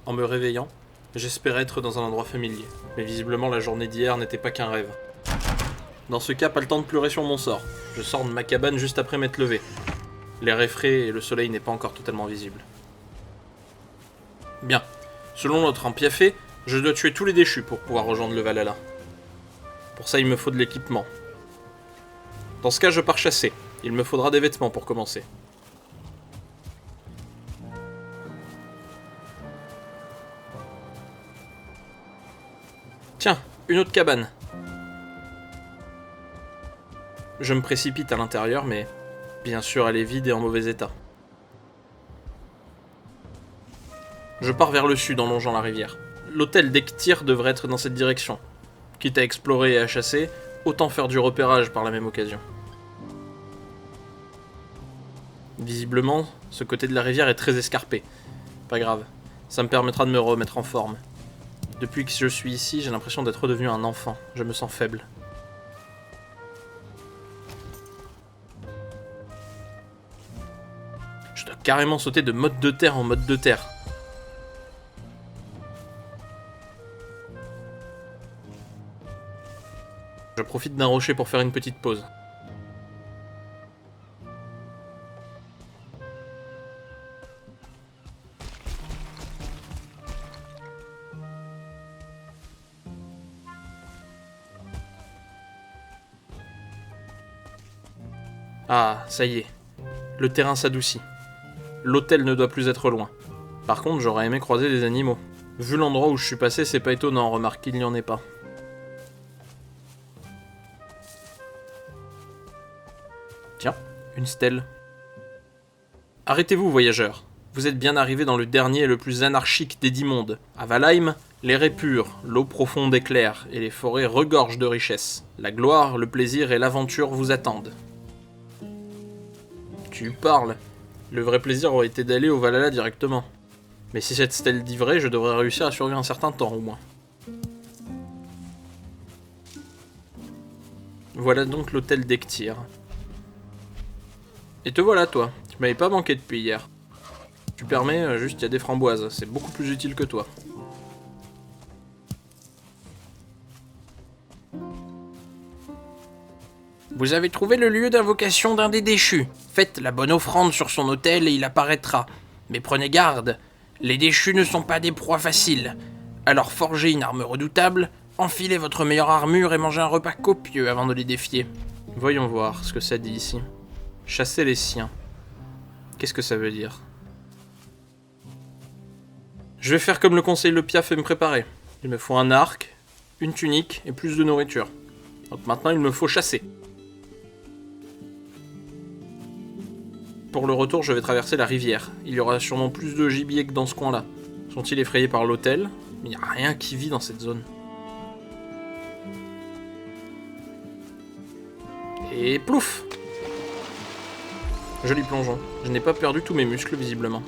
En me réveillant, j'espérais être dans un endroit familier, mais visiblement la journée d'hier n'était pas qu'un rêve. Dans ce cas, pas le temps de pleurer sur mon sort. Je sors de ma cabane juste après m'être levé. L'air est frais et le soleil n'est pas encore totalement visible. Bien. Selon notre empiaffé, je dois tuer tous les déchus pour pouvoir rejoindre le Valhalla. Pour ça, il me faut de l'équipement. Dans ce cas, je pars chasser. Il me faudra des vêtements pour commencer. Tiens, une autre cabane. Je me précipite à l'intérieur, mais bien sûr elle est vide et en mauvais état. Je pars vers le sud en longeant la rivière. L'hôtel d'Ektir devrait être dans cette direction. Quitte à explorer et à chasser, autant faire du repérage par la même occasion. Visiblement, ce côté de la rivière est très escarpé. Pas grave, ça me permettra de me remettre en forme. Depuis que je suis ici, j'ai l'impression d'être redevenu un enfant. Je me sens faible. Je dois carrément sauter de mode de terre en mode de terre. Je profite d'un rocher pour faire une petite pause. Ah, ça y est. Le terrain s'adoucit. L'hôtel ne doit plus être loin. Par contre, j'aurais aimé croiser des animaux. Vu l'endroit où je suis passé, c'est pas étonnant, remarque qu'il n'y en ait pas. Tiens, une stèle. Arrêtez-vous, voyageurs. Vous êtes bien arrivés dans le dernier et le plus anarchique des 10 mondes. À Valheim, l'air est pur, l'eau profonde est claire, et les forêts regorgent de richesses. La gloire, le plaisir et l'aventure vous attendent. Tu parles. Le vrai plaisir aurait été d'aller au Valhalla directement. Mais si cette stèle dit vrai, je devrais réussir à survivre un certain temps au moins. Voilà donc l'hôtel d'Ektir. Et te voilà toi, tu m'avais pas manqué depuis hier. Tu permets, juste il y a des framboises, c'est beaucoup plus utile que toi. Vous avez trouvé le lieu d'invocation d'un des déchus. Faites la bonne offrande sur son autel et il apparaîtra. Mais prenez garde, les déchus ne sont pas des proies faciles. Alors forgez une arme redoutable, enfilez votre meilleure armure et mangez un repas copieux avant de les défier. Voyons voir ce que ça dit ici. Chasser les siens. Qu'est-ce que ça veut dire? Je vais faire comme le conseil le Piaf et me préparer. Il me faut un arc, une tunique et plus de nourriture. Donc maintenant il me faut chasser. Pour le retour, je vais traverser la rivière. Il y aura sûrement plus de gibier que dans ce coin-là. Sont-ils effrayés par l'hôtel? Mais il n'y a rien qui vit dans cette zone. Et plouf! Joli plongeon. Je n'ai pas perdu tous mes muscles, visiblement.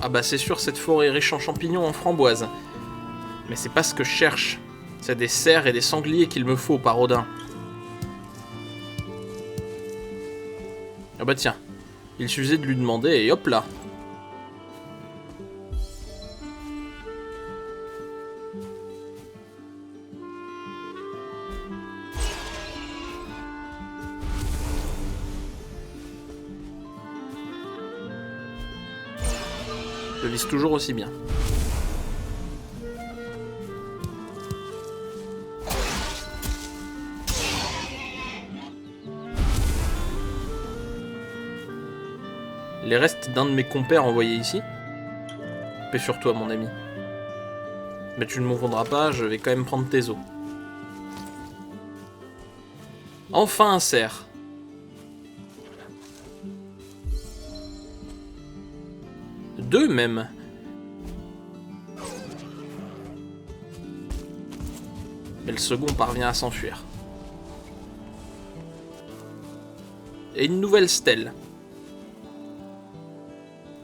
Ah bah c'est sûr, cette forêt est riche en champignons, en framboises. Mais c'est pas ce que je cherche. C'est des cerfs et des sangliers qu'il me faut, par Odin. Ah bah tiens, il suffisait de lui demander et hop là. Je vise toujours aussi bien. Les restes d'un de mes compères envoyés ici. Paix sur toi, mon ami. Mais tu ne m'en voudras pas, je vais quand même prendre tes os. Enfin un cerf. Deux même. Mais le second parvient à s'enfuir. Et une nouvelle stèle.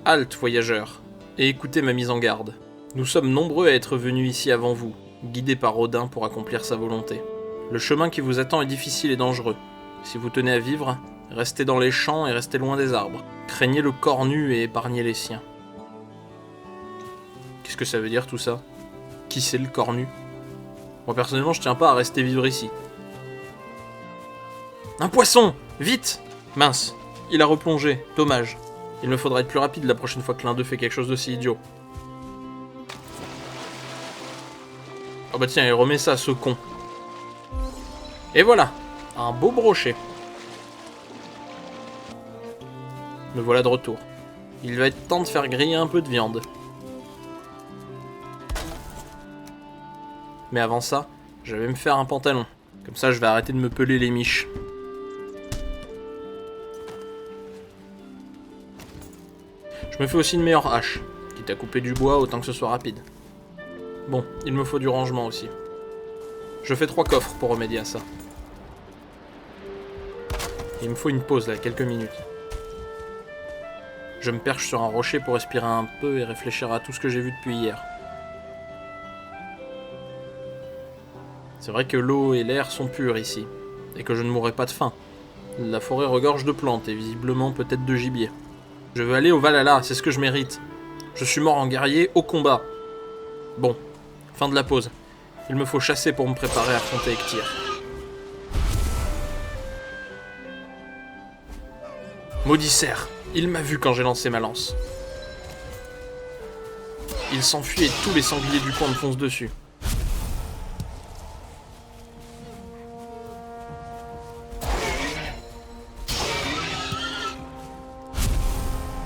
Halte, voyageurs, et écoutez ma mise en garde. Nous sommes nombreux à être venus ici avant vous, guidés par Odin pour accomplir sa volonté. Le chemin qui vous attend est difficile et dangereux. Si vous tenez à vivre, restez dans les champs et restez loin des arbres. Craignez le corps nu et épargnez les siens. Qu'est-ce que ça veut dire tout ça? Qui c'est le corps nu? Moi personnellement je tiens pas à rester vivre ici. Un poisson! Vite! Mince, il a replongé, dommage. Il me faudra être plus rapide la prochaine fois que l'un d'eux fait quelque chose d'aussi idiot. Oh bah tiens, il remet ça, ce con. Et voilà, un beau brochet. Me voilà de retour. Il va être temps de faire griller un peu de viande. Mais avant ça, je vais me faire un pantalon. Comme ça, je vais arrêter de me peler les miches. Je me fais aussi une meilleure hache, quitte à couper du bois autant que ce soit rapide. Bon, il me faut du rangement aussi. Je fais 3 coffres pour remédier à ça. Il me faut une pause là, quelques minutes. Je me perche sur un rocher pour respirer un peu et réfléchir à tout ce que j'ai vu depuis hier. C'est vrai que l'eau et l'air sont purs ici, et que je ne mourrai pas de faim. La forêt regorge de plantes et visiblement peut-être de gibier. Je veux aller au Valhalla, c'est ce que je mérite. Je suis mort en guerrier au combat. Bon, fin de la pause. Il me faut chasser pour me préparer à affronter Ektyr. Maudit cerf, il m'a vu quand j'ai lancé ma lance. Il s'enfuit et tous les sangliers du coin me foncent dessus.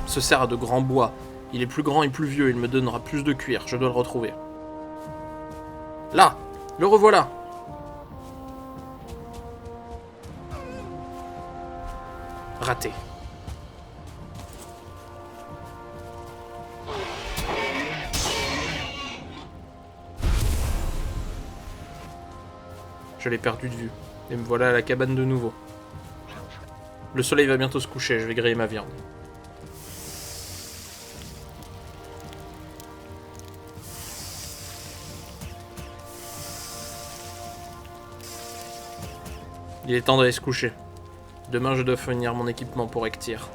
Ce cerf a de grands bois. Il est plus grand et plus vieux, il me donnera plus de cuir, je dois le retrouver. Là, le revoilà. Raté. Je l'ai perdu de vue, et me voilà à la cabane de nouveau. Le soleil va bientôt se coucher, je vais griller ma viande. Il est temps d'aller se coucher. Demain, je dois finir mon équipement pour Ektyr.